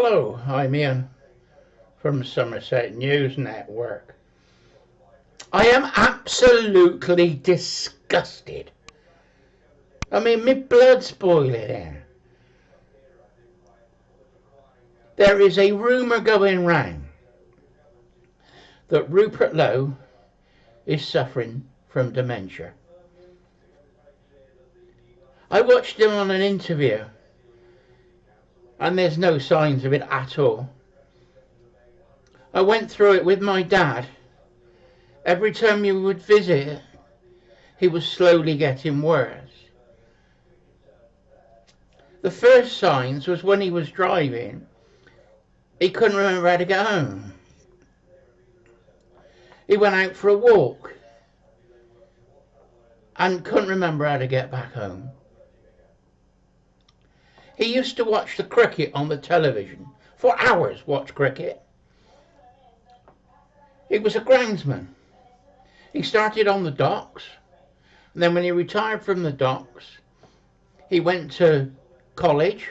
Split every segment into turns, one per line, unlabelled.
Hello, I'm Ian from Somerset News Network. I am absolutely disgusted. I mean, my blood's boiling here. There is a rumour going round that Rupert Lowe is suffering from dementia. I watched him on an interview and there's no signs of it at all. I went through it with my dad. Every time you would visit, he was slowly getting worse. The first signs was when he was driving, he couldn't remember how to get home. He went out for a walk and couldn't remember how to get back home. He used to watch the cricket on the television, for hours watch cricket. He was a groundsman. He started on the docks, and then when he retired from the docks, he went to college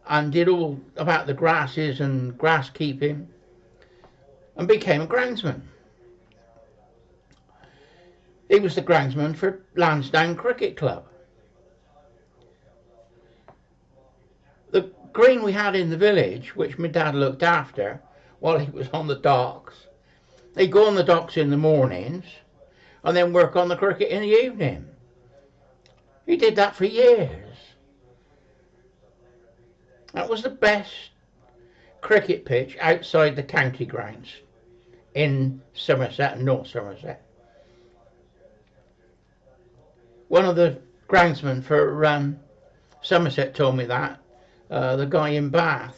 and did all about the grasses and grass keeping and became a groundsman. He was the groundsman for Lansdowne Cricket Club. The green we had in the village, which my dad looked after while he was on the docks, he'd go on the docks in the mornings and then work on the cricket in the evening. He did that for years. That was the best cricket pitch outside the county grounds in Somerset and North Somerset. One of the groundsmen for Somerset told me that, the guy in Bath.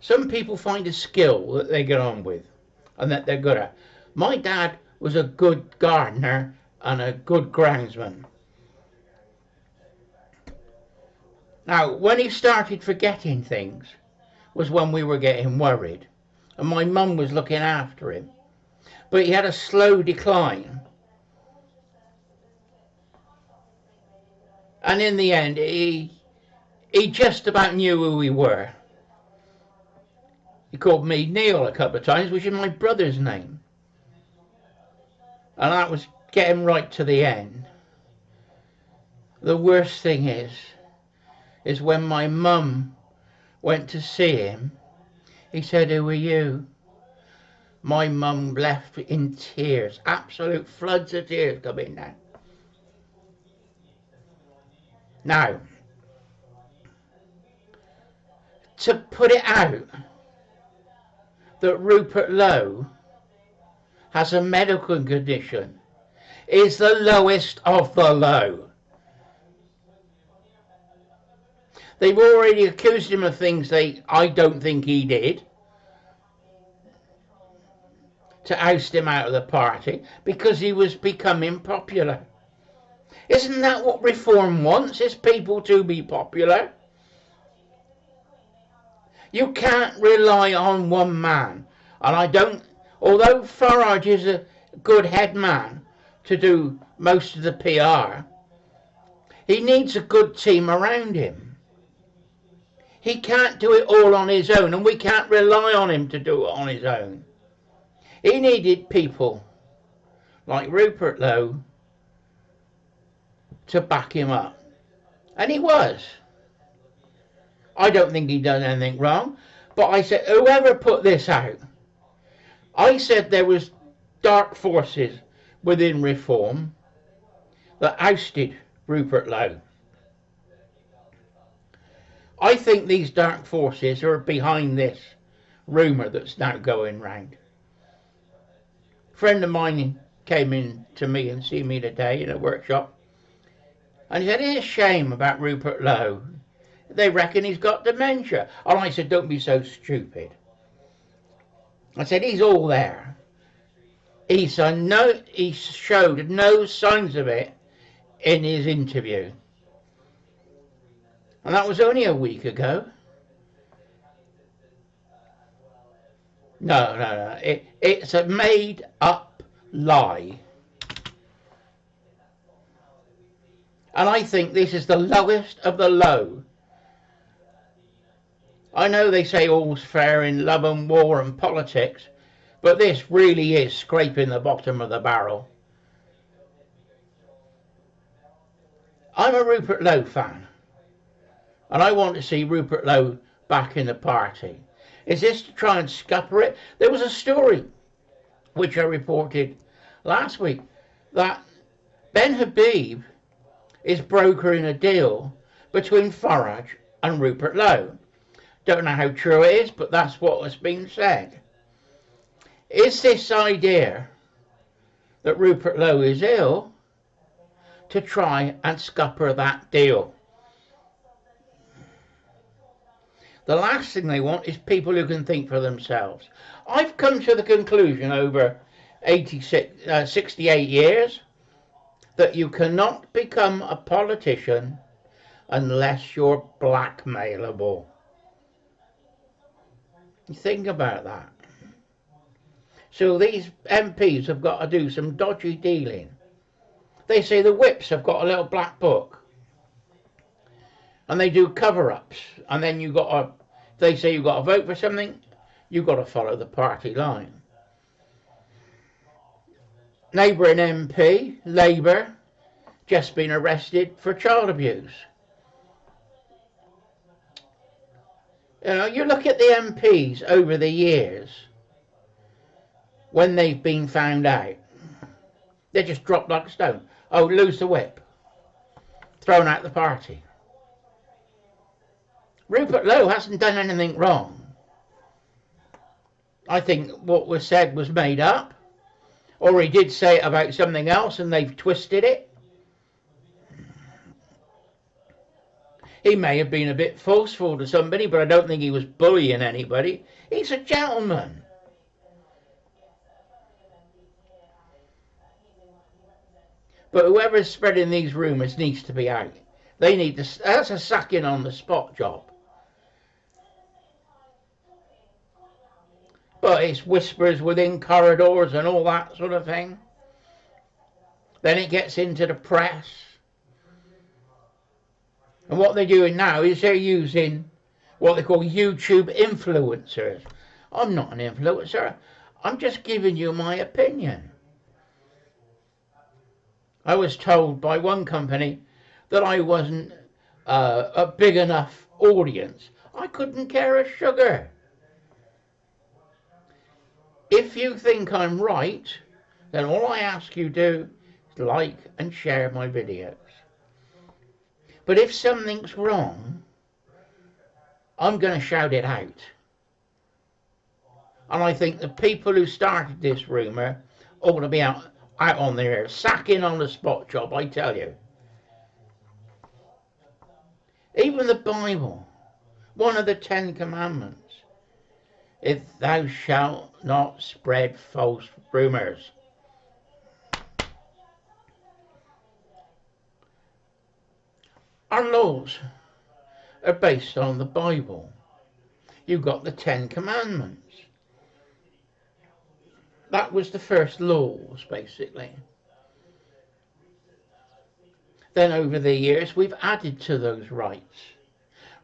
Some people find a skill that they get on with and that they're good at. My dad was a good gardener and a good groundsman. Now, when he started forgetting things was when we were getting worried, and my mum was looking after him. But he had a slow decline. And in the end, he just about knew who we were. He called me Neil a couple of times, which is my brother's name. And that was getting right to the end. The worst thing is when my mum went to see him, he said, "Who are you?" My mum left in tears, absolute floods of tears coming down. Now, to put it out that Rupert Lowe has a medical condition is the lowest of the low. They've already accused him of things I don't think he did, to oust him out of the party because he was becoming popular. Isn't that what reform wants? Is people to be popular? You can't rely on one man. And I don't, although Farage is a good head man to do most of the PR, he needs a good team around him. He can't do it all on his own, and we can't rely on him to do it on his own. He needed people like Rupert Lowe to back him up. And he was. I don't think he done anything wrong. But I said, whoever put this out, I said there was dark forces within reform that ousted Rupert Lowe. I think these dark forces are behind this rumour that's now going round. A friend of mine came in to me and see me today in a workshop, and he said, "It's a shame about Rupert Lowe. They reckon he's got dementia." And I said, "Don't be so stupid." I said, "He's all there. He showed no signs of it in his interview." And that was only a week ago. No. It's a made-up lie. And I think this is the lowest of the low. I know they say all's fair in love and war and politics, but this really is scraping the bottom of the barrel. I'm a Rupert Lowe fan, and I want to see Rupert Lowe back in the party. Is this to try and scupper it? There was a story which I reported last week that Ben Habib is brokering a deal between Farage and Rupert Lowe. Don't know how true it is, but that's what has been said. Is this idea that Rupert Lowe is ill to try and scupper that deal? The last thing they want is people who can think for themselves. I've come to the conclusion over 68 years that you cannot become a politician unless you're blackmailable. You think about that. So these MPs have got to do some dodgy dealing. They say the whips have got a little black book. And they do cover-ups. And then if they say you've got to vote for something, you've got to follow the party line. Neighbouring MP, Labour, just been arrested for child abuse. You know, you look at the MPs over the years, when they've been found out, they just drop like a stone. Oh, lose the whip. Thrown out the party. Rupert Lowe hasn't done anything wrong. I think what was said was made up, or he did say it about something else and they've twisted it. He may have been a bit forceful to somebody, but I don't think he was bullying anybody. He's a gentleman. But whoever's spreading these rumours needs to be out. They need to. That's a sacking on the spot job. But it's whispers within corridors and all that sort of thing. Then it gets into the press. And what they're doing now is they're using what they call YouTube influencers. I'm not an influencer. I'm just giving you my opinion. I was told by one company that I wasn't a big enough audience. I couldn't care a sugar. If you think I'm right, then all I ask you do is like and share my videos. But if something's wrong, I'm going to shout it out. And I think the people who started this rumour ought to be out on there, sacking on the spot job, I tell you. Even the Bible, one of the 10 Commandments, if thou shalt not spread false rumours. Our laws are based on the Bible. You've got the 10 Commandments. That was the first laws, basically. Then over the years, we've added to those rights.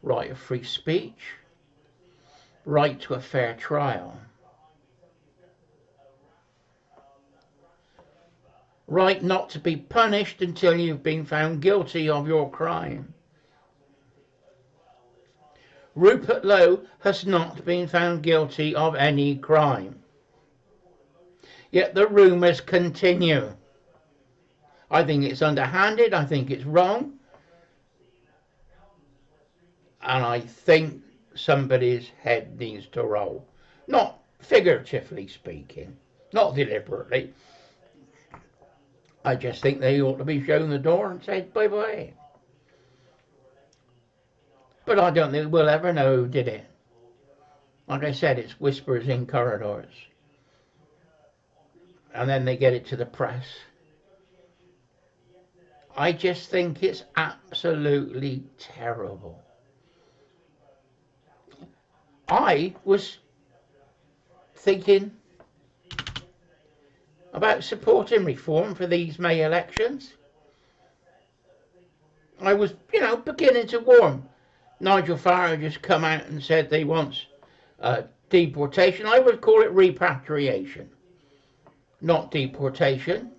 Right of free speech, right to a fair trial, right not to be punished until you've been found guilty of your crime. Rupert Lowe has not been found guilty of any crime. Yet the rumours continue. I think it's underhanded, I think it's wrong, and I think somebody's head needs to roll. Not figuratively speaking, not deliberately. I just think they ought to be shown the door and said bye-bye. But I don't think we'll ever know who did it. Like I said, it's whispers in corridors. And then they get it to the press. I just think it's absolutely terrible. I was thinking about supporting reform for these May elections. I was, beginning to warm. Nigel Farage just come out and said they want deportation. I would call it repatriation, not deportation,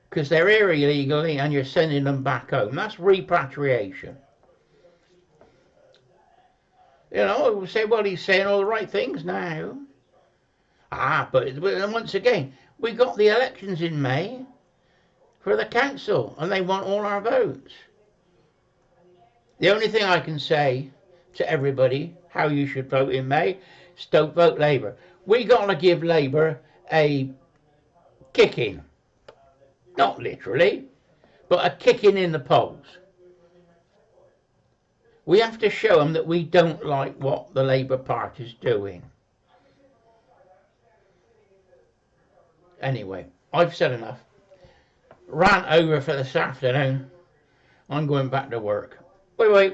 because they're here illegally and you're sending them back home. That's repatriation. I would say, well, he's saying all the right things now. But once again, we got the elections in May for the council and they want all our votes. The only thing I can say to everybody how you should vote in May is don't vote Labour. We got to give Labour a kicking. Not literally, but a kicking in the polls. We have to show them that we don't like what the Labour Party's doing. Anyway, I've said enough. Rant over for this afternoon. I'm going back to work. Bye bye.